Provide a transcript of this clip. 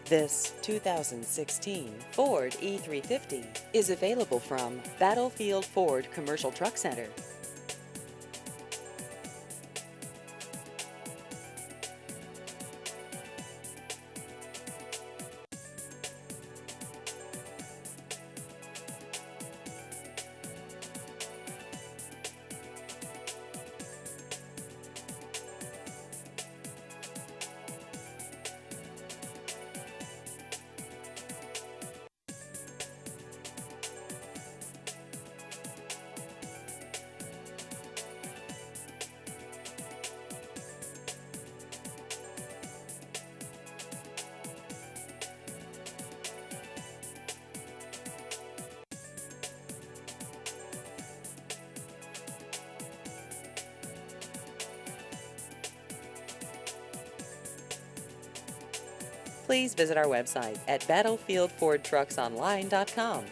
This 2016 Ford E350 is available from Battlefield Ford Commercial Truck Center. Please visit our website at battlefieldfordtrucksonline.com.